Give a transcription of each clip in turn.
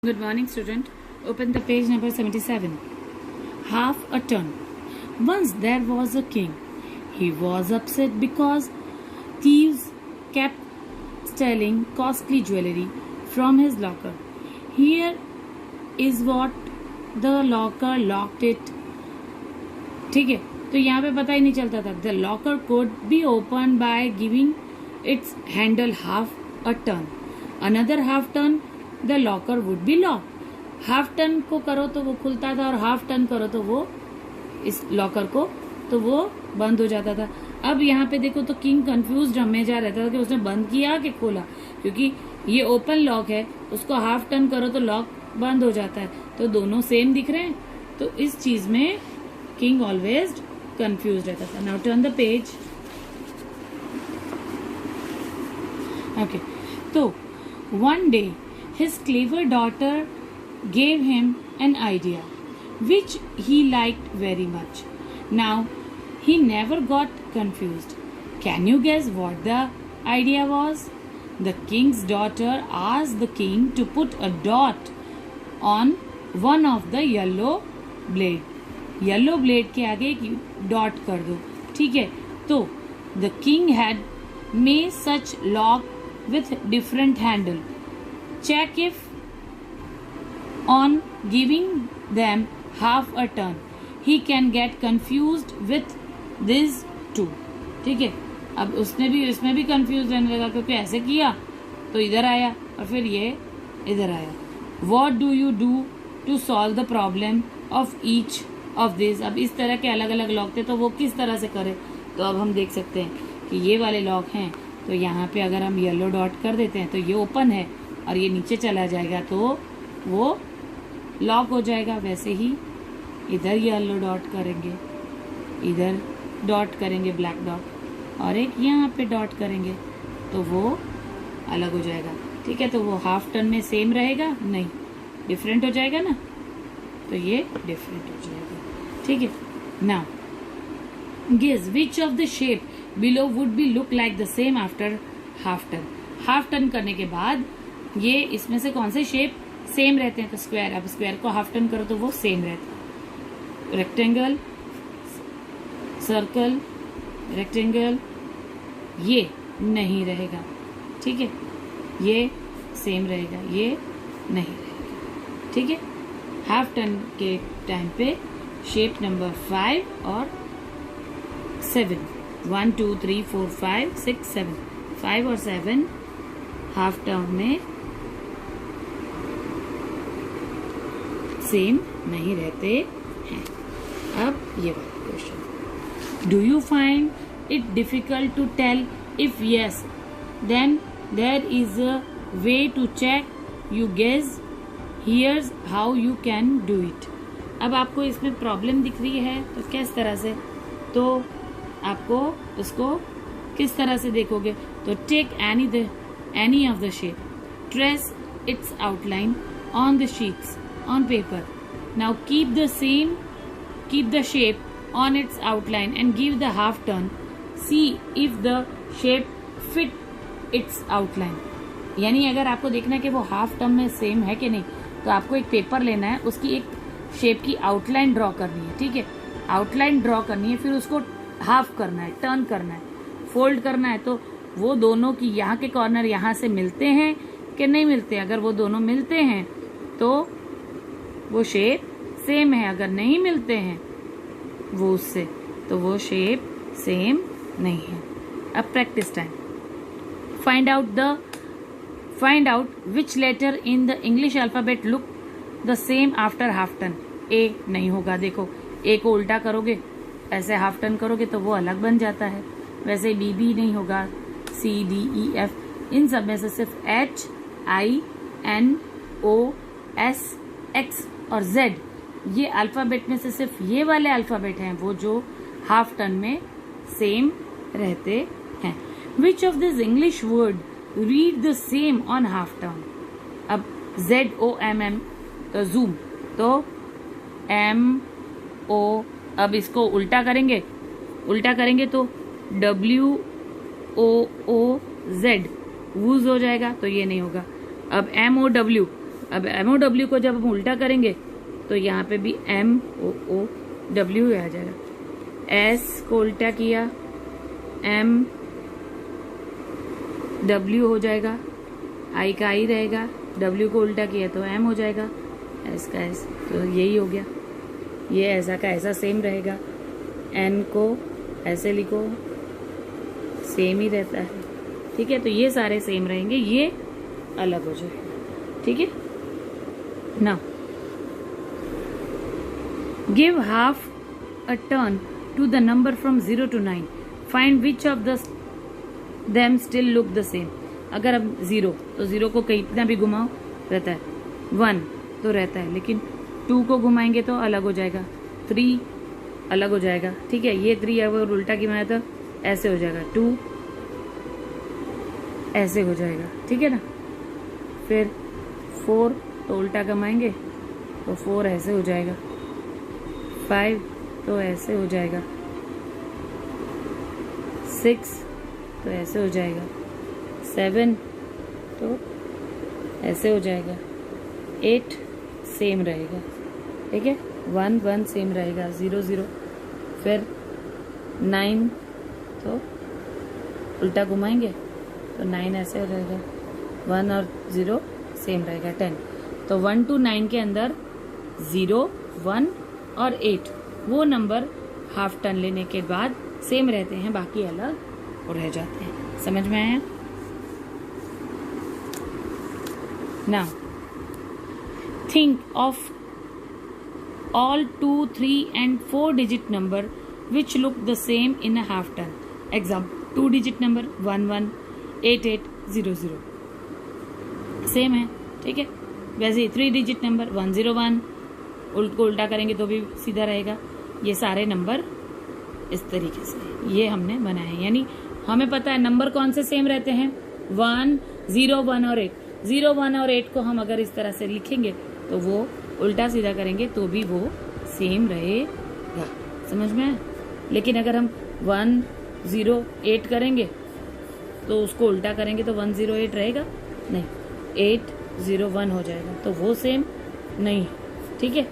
Good morning, student. Open the page number 77. Half a ton. Once there was a king. He was upset because thieves kept stealing costly jewelry from his locker. Here is what the locker locked it. ठीक है, तो यहाँ पे पता ही नहीं चलता था. The locker could be opened by giving its handle half a turn. Another half turn, the locker would be lock. Half turn को करो तो वो खुलता था और हाफ टर्न करो तो वो इस लॉकर को तो वो बंद हो जाता था. अब यहाँ पे देखो तो किंग कंफ्यूज हमेशा रहता था कि उसने बंद किया कि खोला, क्योंकि ये ओपन लॉक है, उसको हाफ टर्न करो तो लॉक बंद हो जाता है, तो दोनों सेम दिख रहे हैं. तो इस चीज में किंग ऑलवेज कंफ्यूज रहता था. Now turn the page. Okay, तो one day his clever daughter gave him an idea which he liked very much. Now he never got confused. Can you guess what the idea was? The king's daughter asked the king to put a dot on one of the yellow blade. Yellow blade के आगे एक dot कर दो. ठीक है, तो the king had made such lock with different handle. Check if on giving them half a turn he can get confused with these two. ठीक है, अब उसने भी इसमें भी कंफ्यूज रहने लगा क्योंकि ऐसे किया तो इधर आया और फिर ये इधर आया. What do you do to solve the problem of each of these? अब इस तरह के अलग अलग लॉक थे तो वो किस तरह से करे, तो अब हम देख सकते हैं कि ये वाले लॉक हैं तो यहाँ पे अगर हम येलो डॉट कर देते हैं तो ये ओपन है और ये नीचे चला जाएगा तो वो लॉक हो जाएगा. वैसे ही इधर येलो डॉट करेंगे, इधर डॉट करेंगे ब्लैक डॉट और एक यहाँ पे डॉट करेंगे तो वो अलग हो जाएगा. ठीक है, तो वो हाफ टर्न में सेम रहेगा नहीं, डिफरेंट हो जाएगा ना, तो ये डिफरेंट हो जाएगा. ठीक है, now guess which of the shape below would be look like the same after half turn. Half turn करने के बाद ये इसमें से कौन से शेप सेम रहते हैं, तो स्क्वायर. अब स्क्वायर को हाफ टर्न करो तो वो सेम रहता है. रेक्टेंगल, सर्कल, रेक्टेंगल, ये नहीं रहेगा. ठीक है, ये सेम रहेगा, ये नहीं रहेगा. ठीक है, हाफ टर्न के टाइम पे शेप नंबर 5 और 7, 1 2 3 4 5 6 7, 5 और 7 हाफ टर्न में सेम नहीं रहते हैं. अब ये वाला question, do you find it difficult to tell? If yes then there is a way to check you guess. Here's how you can do it. अब आपको इसमें प्रॉब्लम दिख रही है तो किस तरह से, तो आपको उसको किस तरह से देखोगे, तो take any of the shape, trace its outline on the sheets on paper. Now keep the shape on its outline and give the half turn. See if the shape fit its outline. यानी अगर आपको देखना है कि वो half turn में same है कि नहीं, तो आपको एक पेपर लेना है, उसकी एक शेप की आउटलाइन ड्रॉ करनी है. ठीक है, आउटलाइन ड्रॉ करनी है, फिर उसको हाफ करना है, टर्न करना है, फोल्ड करना है, तो वो दोनों की यहाँ के कॉर्नर यहाँ से मिलते हैं कि नहीं मिलते. अगर वो दोनों मिलते हैं तो वो शेप सेम है, अगर नहीं मिलते हैं वो उससे तो वो शेप सेम नहीं है. अब practice time. Find out which letter in the English alphabet look the same after half turn. A नहीं होगा, देखो ए को उल्टा करोगे, ऐसे हाफ टर्न करोगे तो वो अलग बन जाता है. वैसे बी भी नहीं होगा, सी डी ई एफ, इन सब में से सिर्फ H I N O S X और जेड, ये अल्फाबेट में से सिर्फ ये वाले अल्फाबेट हैं वो जो हाफ टर्न में सेम रहते हैं. विच of this English word read the same on half turn. अब ZOOM तो जूम, तो MO, अब इसको उल्टा करेंगे तो WOOZ वूज हो जाएगा, तो ये नहीं होगा. अब MOW अब MOW को जब हम उल्टा करेंगे तो यहाँ पे भी MOOW आ जाएगा। S को उल्टा किया MW हो जाएगा, I का I रहेगा, W को उल्टा किया तो M हो जाएगा, S का S, तो यही हो गया। ये ऐसा का ऐसा सेम रहेगा। N को ऐसे लिखो, सेम ही रहता है, ठीक है। तो ये सारे सेम रहेंगे, ये अलग हो जाएगा, ठीक है। Now give half a turn to the number from 0 to 9, find which of the them still look the same. अगर अब 0 तो 0 को कितना भी घुमाओ रहता है, 1 तो रहता है, लेकिन 2 को घुमाएंगे तो अलग हो जाएगा, 3 अलग हो जाएगा, ठीक है। ये 3 अगर उल्टा घुमाया तो ऐसे हो जाएगा, 2 ऐसे हो जाएगा, ठीक है ना। फिर 4 तो उल्टा घुमाएंगे तो 4 ऐसे हो जाएगा, 5 तो ऐसे हो जाएगा, 6 तो ऐसे हो जाएगा, 7 तो ऐसे हो जाएगा, 8 सेम रहेगा, ठीक है। 1 1 सेम रहेगा, 0 0। फिर 9 तो उल्टा घुमाएंगे तो 9 ऐसे हो रहेगा, 1 और 0 सेम रहेगा, 10। तो 1 to 9 के अंदर 0 1 और 8 वो नंबर हाफ टर्न लेने के बाद सेम रहते हैं, बाकी अलग रह जाते हैं। समझ में आया? Now think of all 2, 3 and 4 digit number which look the same in a half turn. Example, 2 digit number 1 1 8 8 0 0 same है, ठीक है। वैसे 3 digit नंबर 1 0 1 को उल्टा करेंगे तो भी सीधा रहेगा। ये सारे नंबर इस तरीके से ये हमने बनाए, यानी हमें पता है नंबर कौन से सेम रहते हैं, 1 0 1 और 8। 0 1 और 8 को हम अगर इस तरह से लिखेंगे तो वो उल्टा सीधा करेंगे तो भी वो सेम रहेगा। समझ में आया? लेकिन अगर हम 1 0 8 करेंगे तो उसको उल्टा करेंगे तो 1 0 8 रहेगा नहीं, 8 0 1 हो जाएगा, तो वो सेम नहीं, ठीक है।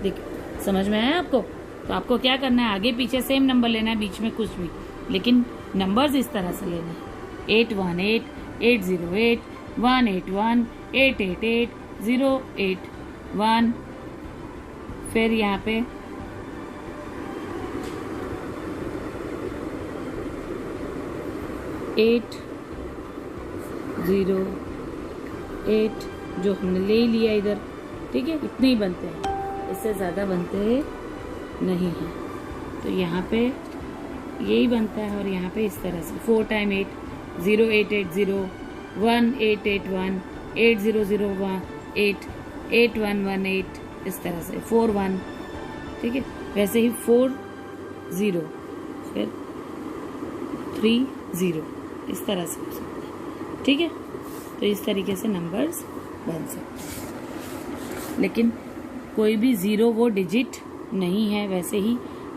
देखिए समझ में आया आपको? तो आपको क्या करना है, आगे पीछे सेम नंबर लेना है, बीच में कुछ भी, लेकिन नंबर्स इस तरह से लेना है, 8 1 8 8 0 8 1 8 1 8 8 8 0 8 1। फिर यहाँ पे 8 0 8 जो हमने ले लिया इधर, ठीक है। इतने ही बनते हैं, इससे ज़्यादा बनते नहीं हैं। तो यहाँ पे यही बनता है, और यहाँ पे इस तरह से 4 टाइम 8 0 8 8 0 1 8 8 1 8 0 0 1 8 8 1 1 8, इस तरह से 4 1, ठीक है। वैसे ही 4 0 फिर 3 0, इस तरह से हो सकता है, ठीक है। तो इस तरीके से नंबर्स बन सकते हैं, लेकिन कोई भी 0 वो डिजिट नहीं है, वैसे ही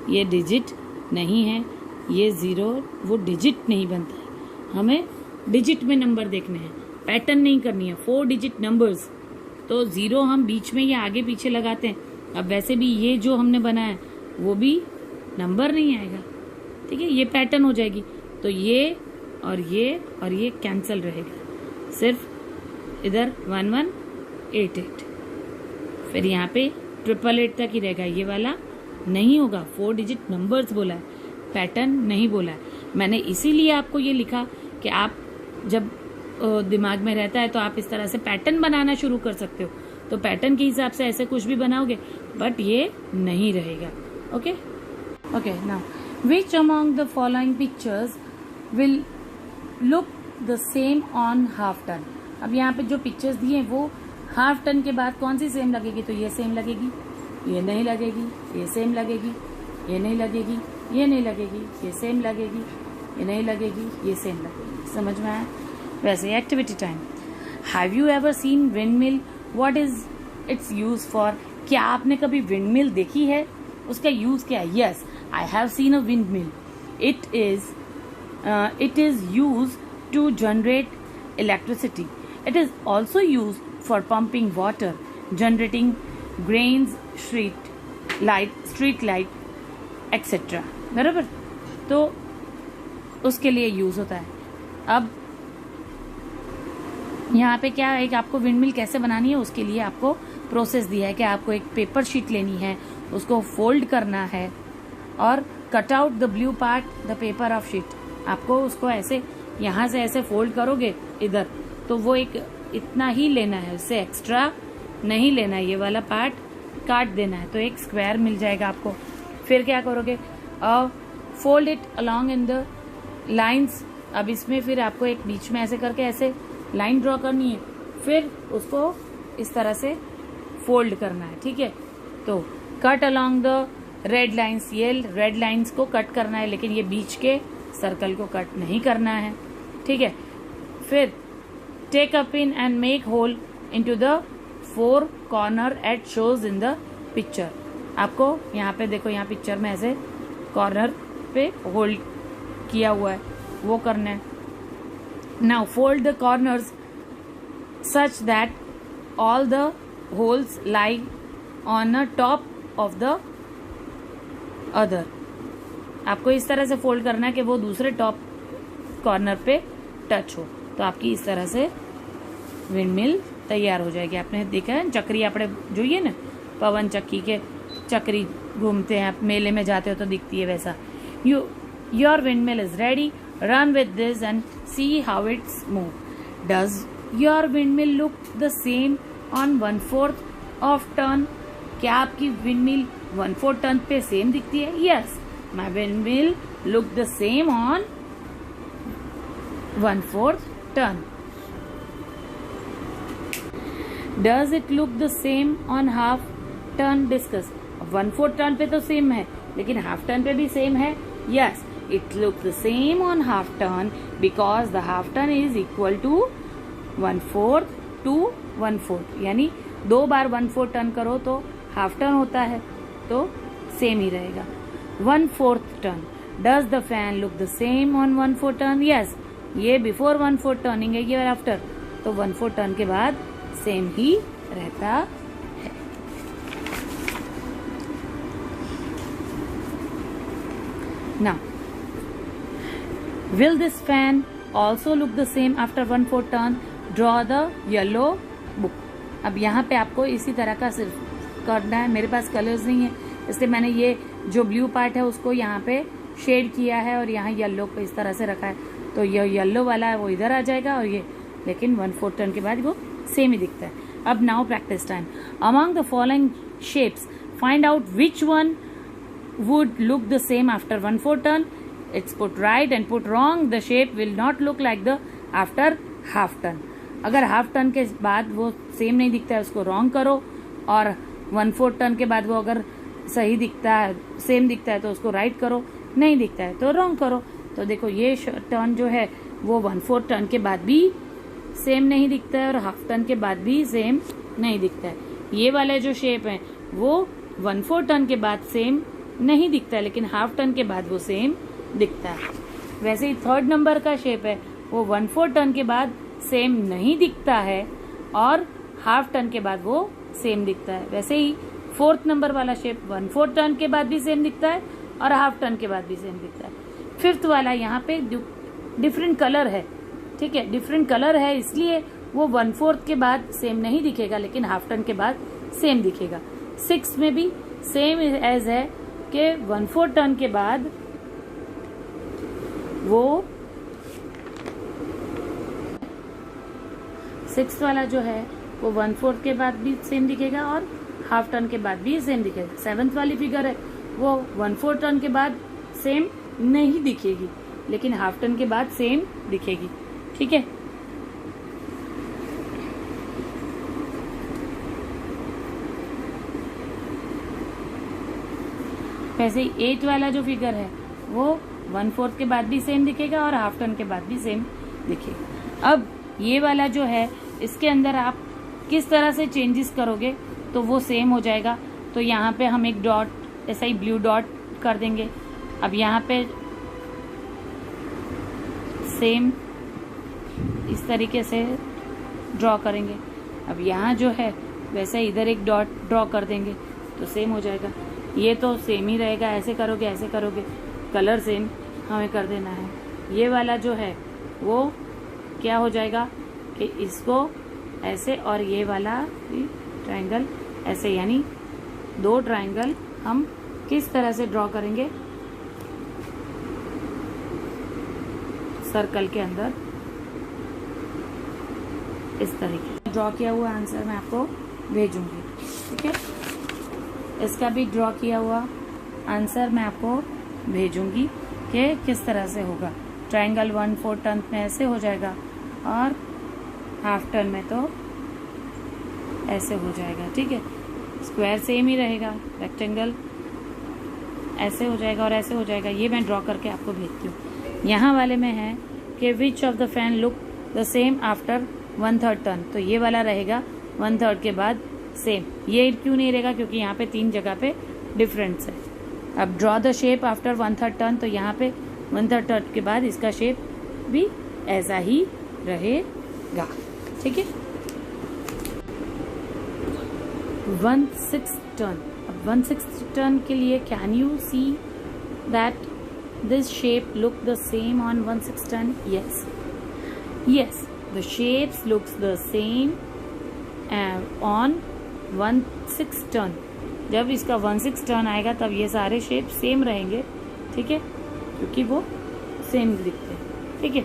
ये डिजिट नहीं है, ये 0 वो डिजिट नहीं बनता है। हमें डिजिट में नंबर देखने हैं, पैटर्न नहीं करनी है। 4 डिजिट नंबर्स तो 0 हम बीच में या आगे पीछे लगाते हैं। अब वैसे भी ये जो हमने बनाया वो भी नंबर नहीं आएगा, ठीक है, ये पैटर्न हो जाएगी। तो ये और ये कैंसल रहेगा, सिर्फ इधर 1 1 8 8, फिर यहाँ पे 888 तक ही रहेगा, ये वाला नहीं होगा। 4 डिजिट नंबर्स बोला है, पैटर्न नहीं बोला है। मैंने इसीलिए आपको ये लिखा कि आप जब दिमाग में रहता है तो आप इस तरह से पैटर्न बनाना शुरू कर सकते हो, तो पैटर्न के हिसाब से ऐसे कुछ भी बनाओगे, बट ये नहीं रहेगा। Okay okay, now which among the following pictures will look the same on half turn. अब यहाँ पे जो पिक्चर्स दिए वो हाफ टर्न के बाद कौन सी सेम लगेगी, तो ये सेम लगेगी, ये नहीं लगेगी, ये सेम लगेगी, ये नहीं लगेगी, ये नहीं लगेगी, ये सेम लगेगी, ये नहीं लगेगी, ये सेम लगेगी। समझ में आया? वैसे activity time, have you ever seen windmill, what is it's use for. क्या आपने कभी विंडमिल देखी है, उसका यूज क्या है? Yes, I have seen a windmill. it is used to generate electricity. It is also used for pumping water, generating grains, street light, etc. बराबर, तो उसके लिए यूज होता है. अब यहाँ पे क्या है कि आपको विंडमिल कैसे बनानी है, उसके लिए आपको प्रोसेस दिया है कि आपको एक पेपर शीट लेनी है, उसको फोल्ड करना है और cut out the blue part the paper of sheet. आपको उसको ऐसे यहाँ से ऐसे फोल्ड करोगे इधर, तो वो एक इतना ही लेना है, उससे एक्स्ट्रा नहीं लेना है. ये वाला पार्ट काट देना है, तो एक स्क्वायर मिल जाएगा आपको. फिर क्या करोगे, fold it along in the lines. अब इसमें फिर आपको एक बीच में ऐसे करके ऐसे लाइन ड्रॉ करनी है, फिर उसको इस तरह से फोल्ड करना है. ठीक है, तो cut along the red lines, ये रेड लाइंस को कट करना है, लेकिन ये बीच के सर्कल को कट नहीं करना है. ठीक है, फिर take a pin and make hole into the 4 corner at shows in the picture. आपको यहाँ पे देखो, यहाँ पिक्चर में ऐसे कॉर्नर पे होल्ड किया हुआ है, वो करना है. Now fold the corners such that all the holes lie on a top of the other. आपको इस तरह से फोल्ड करना है कि वो दूसरे टॉप कॉर्नर पे टच हो. तो आपकी इस तरह से विंडमिल तैयार हो जाएगी. आपने देखा है चक्री, आपने જોઈએ ना पवन चक्की के चक्री घूमते हैं, आप मेले में जाते हो तो दिखती है वैसा. Your windmill is ready. Run with this and see how it's move. Does your windmill look the same on 1/4 of turn. क्या आपकी विंडमिल 1/4 टर्न पे सेम दिखती है? Yes, my windmill look the same on 1/4 turn. Does it look the same on half turn? Discuss. 1/4 turn पे तो same है, लेकिन half turn पे भी सेम है. Yes, it looks the same on half turn because the half turn is equal to 1/4 to 1/4. यानी 2 बार 1/4 turn करो तो हाफ टर्न होता है, तो सेम ही रहेगा. 1/4 turn. Does the fan look the same on 1/4 turn? Yes, ये before 1/4 turning है, ये आफ्टर, तो 1/4 टर्न के बाद सेम ही रहता है. Now, will this fan also look the same after 1/4 turn? Draw the yellow book. अब यहाँ पे आपको इसी तरह का सिर्फ करना है. मेरे पास कलर्स नहीं है, इसलिए मैंने ये जो ब्लू पार्ट है उसको यहाँ पे शेड किया है और यहाँ येलो को इस तरह से रखा है. तो ये येलो वाला है वो इधर आ जाएगा, और ये लेकिन 1/4 टर्न के बाद वो सेम ही दिखता है. अब now practice time. Among the following shapes find out which one would look the same after 1/4 turn. It's put right and put wrong. The shape will not look like the after half turn. अगर half turn के बाद वो same नहीं दिखता है उसको wrong करो, और 1/4 टर्न के बाद वो अगर सही दिखता है, सेम दिखता है तो उसको राइट करो, नहीं दिखता है तो रॉन्ग करो. तो देखो ये टर्न जो है वो 1/4 टर्न के बाद भी सेम नहीं दिखता है और हाफ टर्न के बाद भी सेम नहीं दिखता है. ये वाला जो शेप है वो 1/4 टर्न के बाद सेम नहीं दिखता है, लेकिन हाफ टर्न के बाद वो सेम दिखता है. वैसे ही 3rd नंबर का शेप है वो 1/4 टर्न के बाद सेम नहीं दिखता है और हाफ टर्न के बाद वो सेम दिखता है. वैसे ही 4th नंबर वाला शेप 1/4 टर्न के बाद भी सेम दिखता है और हाफ टर्न के बाद भी सेम दिखता है. 5th वाला यहाँ पे डिफरेंट कलर है. ठीक है, डिफरेंट कलर है इसलिए वो 1/4 के बाद सेम नहीं दिखेगा, लेकिन हाफ टर्न के बाद सेम दिखेगा. 6 में भी सेम एज है कि 1/4 टर्न के बाद वो 6th वाला जो है वो 1/4 के बाद भी सेम दिखेगा और हाफ टर्न के बाद भी सेम दिखेगा. 7th वाली फिगर है वो 1/4 टर्न के बाद सेम नहीं दिखेगी, लेकिन हाफ टर्न के बाद सेम दिखेगी. ठीक है, वैसे ही 8 वाला जो फिगर है वो 1/4 के बाद भी सेम दिखेगा और हाफ टर्न के बाद भी सेम दिखेगा. अब ये वाला जो है इसके अंदर आप किस तरह से चेंजेस करोगे तो वो सेम हो जाएगा. तो यहाँ पे हम एक डॉट ऐसा ही ब्लू डॉट कर देंगे. अब यहाँ पे सेम इस तरीके से ड्रॉ करेंगे. अब यहाँ जो है वैसे इधर एक डॉट ड्रॉ कर देंगे तो सेम हो जाएगा। ये तो सेम ही रहेगा, ऐसे करोगे, कलर सेम हमें कर देना है। ये वाला जो है वो क्या हो जाएगा कि इसको ऐसे और ये वाला ट्रायंगल ऐसे, यानी 2 ट्रायंगल हम किस तरह से ड्रॉ करेंगे, सर्कल के अंदर इस तरीके ड्रॉ किया हुआ आंसर मैं आपको भेजूंगी। ठीक है, इसका भी ड्रॉ किया हुआ आंसर मैं आपको भेजूंगी कि किस तरह से होगा। ट्रायंगल 1/4 टर्न में ऐसे हो जाएगा और हाफ टर्न में तो ऐसे हो जाएगा। ठीक है, स्क्वायर सेम ही रहेगा, रेक्टेंगल ऐसे हो जाएगा और ऐसे हो जाएगा। ये मैं ड्रॉ करके आपको भेजती हूँ। यहाँ वाले में है कि विच of the fan look the same after 1/3 turn, तो ये वाला रहेगा 1/3 के बाद सेम। ये क्यों नहीं रहेगा, क्योंकि यहाँ पे 3 जगह पे डिफरेंस है। अब draw the shape after 1/3 turn, तो यहाँ पे 1/3 टर्न के बाद इसका शेप भी ऐसा ही रहेगा। ठीक है, 1/6 टर्न। अब 1/6 टर्न के लिए can you see that this shape look the same on 1/6 turn? Yes, the shapes looks the same on 1/6 turn. जब इसका 1/6 टर्न आएगा तब ये सारे शेप सेम रहेंगे। ठीक है, क्योंकि वो सेम दिखते हैं। ठीक है,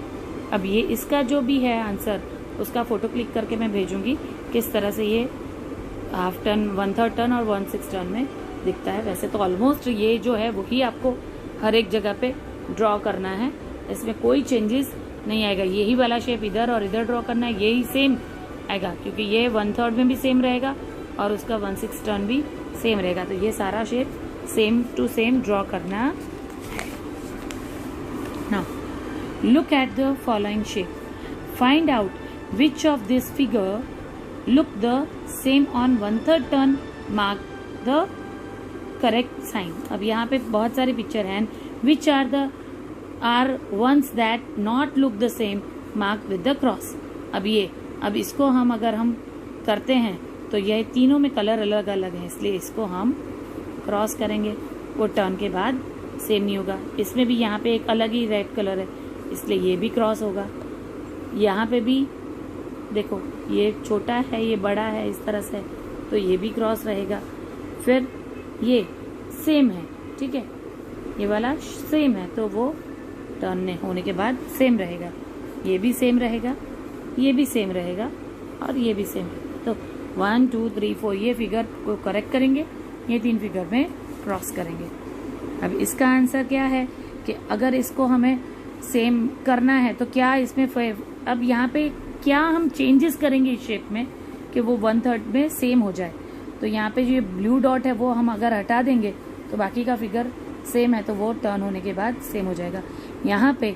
अब ये इसका जो भी है आंसर उसका फोटो क्लिक करके मैं भेजूंगी किस तरह से ये हाफ टर्न, 1/3 टर्न और 1/6 टर्न में दिखता है। वैसे तो ऑलमोस्ट ये जो है वही आपको हर एक जगह पे ड्रॉ करना है, इसमें कोई चेंजेस नहीं आएगा। यही वाला शेप इधर और इधर ड्रॉ करना है, यही सेम आएगा, क्योंकि ये 1/3 में भी सेम रहेगा और उसका 1/6 टर्न भी सेम रहेगा। तो ये सारा shape same to same draw करना है। Now look at the following shape, find out which of this figure look the same on 1/3 turn, mark the correct sign. अब यहाँ पे बहुत सारी पिक्चर हैं, which are ones that not look the same, mark with the cross. अब इसको हम अगर हम करते हैं तो ये तीनों में कलर अलग अलग है, इसलिए इसको हम क्रॉस करेंगे, वो टर्न के बाद सेम नहीं होगा। इसमें भी यहाँ पे एक अलग ही रेड कलर है, इसलिए ये भी क्रॉस होगा। यहाँ पे भी देखो, ये छोटा है, ये बड़ा है, इस तरह से, तो ये भी क्रॉस रहेगा। फिर ये सेम है, ठीक है, ये वाला सेम है, तो वो टर्न होने के बाद सेम रहेगा। ये भी सेम रहेगा, ये भी सेम रहेगा और ये भी सेम। तो 1 2 3 4 ये फिगर को करेक्ट करेंगे, ये 3 फिगर में क्रॉस करेंगे। अब इसका आंसर क्या है कि अगर इसको हमें सेम करना है तो क्या इसमें अब यहाँ पे क्या हम चेंजेस करेंगे इस शेप में कि वो 1/3 में सेम हो जाए। तो यहाँ पे जो ये ब्लू डॉट है वो हम अगर हटा देंगे तो बाकी का फिगर सेम है, तो वो टर्न होने के बाद सेम हो जाएगा। यहाँ पे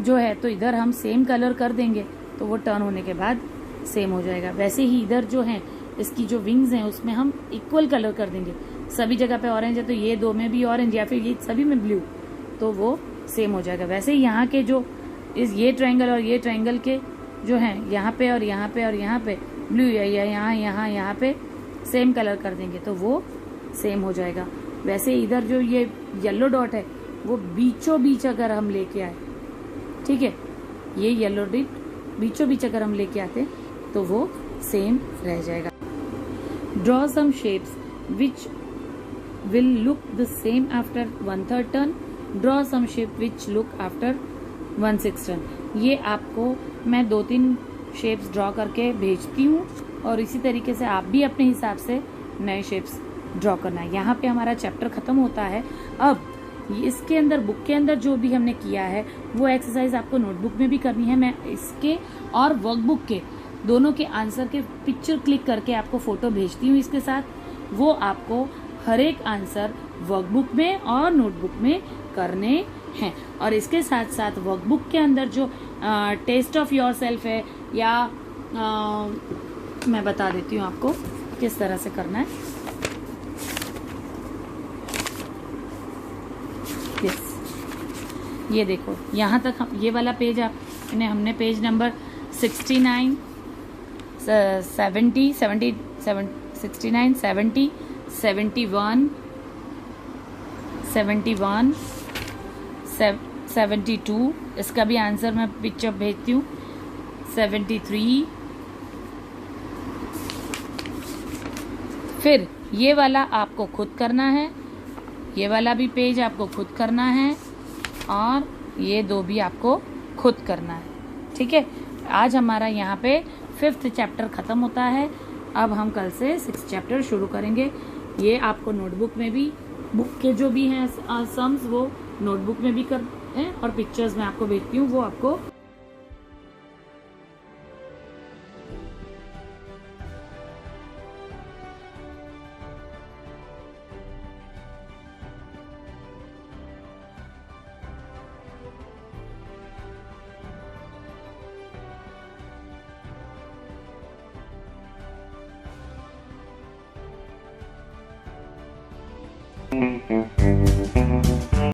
जो है तो इधर हम सेम कलर कर देंगे तो वो टर्न होने के बाद सेम हो जाएगा। वैसे ही इधर जो है इसकी जो विंग्स हैं उसमें हम इक्वल कलर कर देंगे। सभी जगह पे ऑरेंज है तो ये 2 में भी ऑरेंज या फिर ये सभी में ब्लू, तो वो सेम हो जाएगा। वैसे ही यहाँ के जो ये ट्रायंगल और ये ट्रायंगल के जो है यहाँ पे और यहाँ पे और यहाँ पे ब्लू या यहाँ पे सेम कलर कर देंगे तो वो सेम हो जाएगा। वैसे इधर जो ये येलो डॉट है वो बीचों बीच अगर हम लेके आए, ठीक है, ये येलो डॉट बीचों बीच अगर हम लेके आते तो वो सेम रह जाएगा। Draw some shapes which will look the same after 1/3 turn, draw some shape which look after 1/6 turn. ये आपको मैं 2-3 शेप्स ड्रॉ करके भेजती हूँ और इसी तरीके से आप भी अपने हिसाब से नए शेप्स ड्रॉ करना है। यहाँ पे हमारा चैप्टर खत्म होता है। अब इसके अंदर बुक के अंदर जो भी हमने किया है वो एक्सरसाइज आपको नोटबुक में भी करनी है। मैं इसके और वर्कबुक के दोनों के आंसर के पिक्चर क्लिक करके आपको फोटो भेजती हूँ इसके साथ। वो आपको हर एक आंसर वर्कबुक में और नोटबुक में करने हैं। और इसके साथ साथ वर्कबुक के अंदर जो टेस्ट ऑफ योर सेल्फ है या मैं बता देती हूँ आपको किस तरह से करना है। ये देखो यहाँ तक ये वाला पेज हमने पेज नंबर 69, 70, 69, 70, 71, 71, 72, इसका भी आंसर मैं पिक्चर भेजती हूँ, 73, फिर ये वाला आपको खुद करना है, ये वाला भी पेज आपको खुद करना है, और ये दो भी आपको खुद करना है। ठीक है, आज हमारा यहाँ पे 5th चैप्टर ख़त्म होता है। अब हम कल से 6th चैप्टर शुरू करेंगे। ये आपको नोटबुक में भी, बुक के जो भी हैं सम्स वो नोटबुक में भी कर हैं, और पिक्चर्स मैं आपको भेजती हूँ वो आपको Mm-hmm.